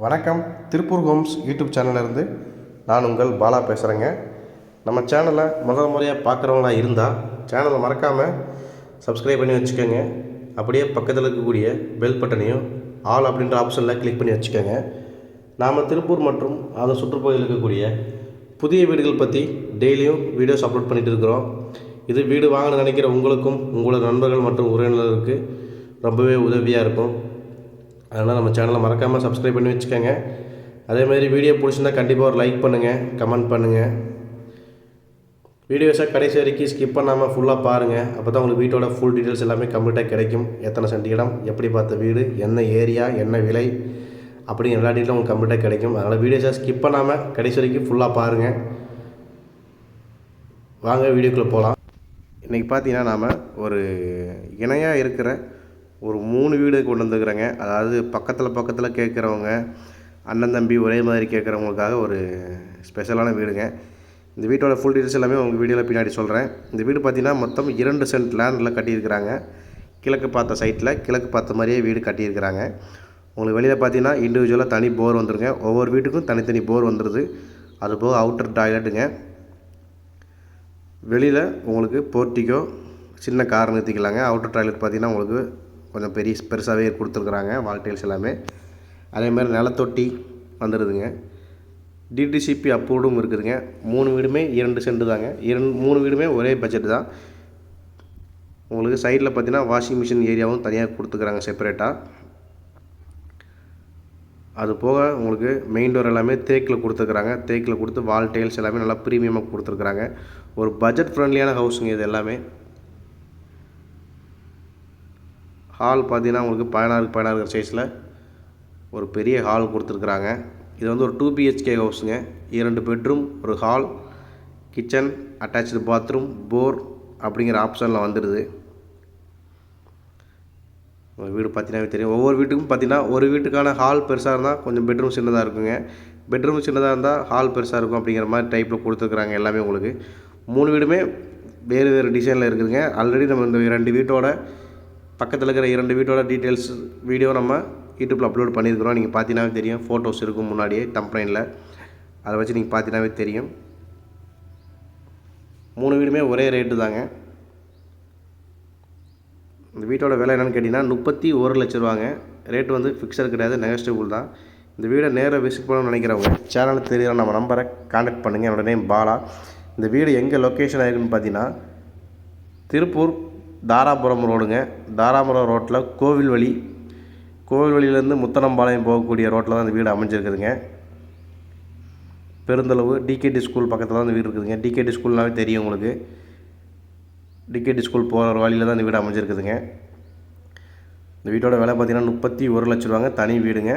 வணக்கம். Tiruppur Holmes YouTube சேனல்லேருந்து நான் உங்கள் பாலா பேசுகிறேங்க. நம்ம சேனலை முதல் முறையாக பார்க்குறவங்களா இருந்தால் சேனலை மறக்காமல் சப்ஸ்கிரைப் பண்ணி வச்சுக்கோங்க. அப்படியே பக்கத்தில் இருக்கக்கூடிய பெல் பட்டனையும் ஆல் அப்படின்ற ஆப்ஷனில் கிளிக் பண்ணி வச்சுக்கோங்க. நாம் திருப்பூர் மற்றும் அதன் சுற்றுப்பகுதியில் இருக்கக்கூடிய புதிய வீடுகள் பற்றி டெய்லியும் வீடியோஸ் அப்லோட் பண்ணிகிட்டு இருக்கிறோம். இது வீடு வாங்கணும்னு நினைக்கிற உங்களுக்கும் உங்களோட நண்பர்கள் மற்றும் உறவினர்களுக்கு ரொம்பவே உதவியாக இருக்கும். அதனால் நம்ம சேனலை மறக்காமல் சப்ஸ்கிரைப் பண்ணி வச்சுக்கோங்க. அதேமாதிரி வீடியோ பிடிச்சிருந்தா கண்டிப்பாக ஒரு லைக் பண்ணுங்கள், கமெண்ட் பண்ணுங்கள். வீடியோஸை கடைசி வரைக்கும் ஸ்கிப் பண்ணாமல் ஃபுல்லாக பாருங்கள். அப்போ தான் உங்களுக்கு வீட்டோட ஃபுல் டீட்டெயில்ஸ் எல்லாமே கம்ப்ளீட்டாக கிடைக்கும். எத்தனை சென்ட் இடம், எப்படி பார்த்த வீடு, என்ன ஏரியா, என்ன விலை அப்படிங்கிற எல்லா டீட்டெயிலும் உங்களுக்கு கம்ப்ளீட்டாக கிடைக்கும். அதனால் வீடியோஸை ஸ்கிப் பண்ணாமல் கடைசி வரைக்கும் ஃபுல்லாக பாருங்கள். வாங்க வீடியோக்குள்ளே போகலாம். இன்றைக்கி பார்த்தீங்கன்னா நாம் ஒரு இணையாக இருக்கிற ஒரு 3 வீடு கொண்டு வந்துருக்குறேங்க. அதாவது பக்கத்தில் கேட்குறவங்க, அண்ணன் தம்பி ஒரே மாதிரி கேட்குறவங்களுக்காக ஒரு ஸ்பெஷலான வீடுங்க. இந்த வீட்டோட ஃபுல் டீட்டெயில்ஸ் எல்லாமே உங்கள் வீடியோவில் பின்னாடி சொல்கிறேன். இந்த வீடு பார்த்திங்கன்னா மொத்தம் 2 சென்ட் லேண்டில் கட்டியிருக்கிறாங்க. கிழக்கு பார்த்த சைட்டில் கிழக்கு பார்த்த மாதிரியே வீடு கட்டியிருக்கிறாங்க. உங்களுக்கு வெளியில் பார்த்தீங்கன்னா இண்டிவிஜுவலாக தனி போர் வந்துருங்க. ஒவ்வொரு வீட்டுக்கும் தனித்தனி போர் வந்துடுது. அதுபோக அவுட்டர் டாய்லெட்டுங்க. வெளியில் உங்களுக்கு போர்ட்டிக்கோ சின்ன கார் நிறுத்திக்கலாங்க. அவுட்டர் டாய்லெட் பார்த்திங்கன்னா உங்களுக்கு கொஞ்சம் பெருசாகவே கொடுத்துருக்குறாங்க. வால் டைல்ஸ் எல்லாமே அதேமாதிரி நிலத்தொட்டி வந்துடுதுங்க. டிடிசிபி அப்ரூவ்டும் இருக்குதுங்க. 3 வீடுமே 2 சென்ட் தாங்க. 3 வீடுமே ஒரே பட்ஜெட் தான். உங்களுக்கு சைடில் பார்த்தீங்கன்னா வாஷிங் மிஷின் ஏரியாவும் தனியாக கொடுத்துக்கிறாங்க செப்பரேட்டாக. அது போக உங்களுக்கு மெயின் டோர் எல்லாமே தேக்கில் கொடுத்துருக்குறாங்க. தேக்கில் கொடுத்து வால் டைல்ஸ் எல்லாமே நல்லா ப்ரீமியமாக கொடுத்துருக்குறாங்க. ஒரு பட்ஜெட் ஃப்ரெண்ட்லியான ஹவுஸுங்க இது எல்லாமே. ஹால் பார்த்தீங்கன்னா உங்களுக்கு 16x16 சைஸில் ஒரு பெரிய ஹால் கொடுத்துருக்குறாங்க. இது வந்து ஒரு 2 BHK ஹவுஸுங்க. 2 பெட்ரூம், ஒரு ஹால், கிச்சன், அட்டாச்சு பாத்ரூம், போர் அப்படிங்கிற ஆப்ஷனில் வந்துடுது. வீடு பார்த்தீங்கன்னா தெரியும். ஒவ்வொரு வீட்டுக்கும் பார்த்தீங்கன்னா ஒரு வீட்டுக்கான ஹால் பெருசாக இருந்தால் கொஞ்சம் பெட்ரூம் சின்னதாக இருக்குங்க. பெட்ரூம் சின்னதாக இருந்தால் ஹால் பெருசாக இருக்கும் அப்படிங்கிற மாதிரி டைப்பில் கொடுத்துருக்குறாங்க எல்லாமே. உங்களுக்கு 3 வீடுமே வேறு டிசைனில் இருக்குதுங்க. ஆல்ரெடி நம்ம இந்த 2 வீட்டோட பக்கத்தில் இருக்கிற 2 வீட்டோட டீட்டெயில்ஸ் வீடியோ நம்ம யூடியூப்பில் அப்லோட் பண்ணியிருக்கிறோம். நீங்கள் பார்த்தீங்கன்னாவே தெரியும். ஃபோட்டோஸ் இருக்கும் முன்னாடியே தம்ப்நெயிலில். அதை வச்சு நீங்கள் பார்த்தீங்கன்னாவே தெரியும். 3 வீடுமே ஒரே ரேட்டு தாங்க. இந்த வீட்டோட விலை என்னென்னு கேட்டிங்கன்னா 31 லட்ச ரூபாங்க. ரேட்டு வந்து ஃபிக்ஸட் கிடையாது, நெகஸ்டிபிள் தான். இந்த வீடை நேராக விசிட் பண்ணணும்னு நினைக்கிறவங்க சேனலுக்கு தெரியுற நம்ம நம்பரை கான்டாக்ட் பண்ணுங்கள். என்னோடய நேம் பாலா. இந்த வீடு எங்கே லொக்கேஷன் ஆகிருக்குன்னு பார்த்தீங்கன்னா திருப்பூர் தாராபுரம் ரோடுங்க. தாராபுரம் ரோட்டில் கோவில் வழியிலேருந்து முத்தனம்பாளையம் போகக்கூடிய ரோட்டில் தான் இந்த வீடு அமைஞ்சிருக்குதுங்க. பெருந்தளவு டிகேடி ஸ்கூல் பக்கத்தில் தான் இந்த வீடு இருக்குதுங்க. டிகேடி ஸ்கூல்னாவே தெரியும் உங்களுக்கு. டிகேடி ஸ்கூல் போகிற வழியில் தான் இந்த வீடு அமைஞ்சிருக்குதுங்க. இந்த வீட்டோட விலை பார்த்திங்கன்னா 31 லட்ச ரூபாங்க. தனி வீடுங்க.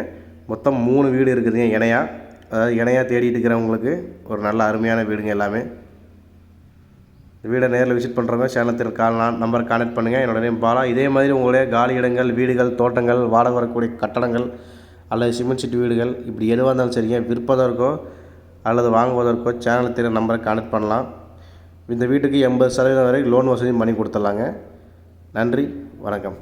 மொத்தம் 3 வீடு இருக்குதுங்க இணையாக. அதாவது இணையாக தேடிட்டு இருக்கிறவங்களுக்கு ஒரு நல்ல அருமையான வீடுங்க எல்லாமே. இந்த வீடை நேரில் விசிட் பண்ணுறவங்க சேனத்தில் நம்பர் கான்டாக்ட் பண்ணுங்கள். என்னோடய நேம் பாலா. இதே மாதிரி உங்களுடைய காலி இடங்கள், வீடுகள், தோட்டங்கள், வாடகை வரக்கூடிய கட்டடங்கள் அல்லது சிமெண்ட் சீட்டு வீடுகள் இப்படி எதுவாக இருந்தாலும் சரிங்க, விற்பதற்கோ அல்லது வாங்குவதற்கோ சேனலில் தெரியும் நம்பரை கான்டாக்ட் பண்ணலாம். இந்த வீட்டுக்கு 80% வரை லோன் வசதியும் பண்ணி கொடுத்துடலாங்க. நன்றி, வணக்கம்.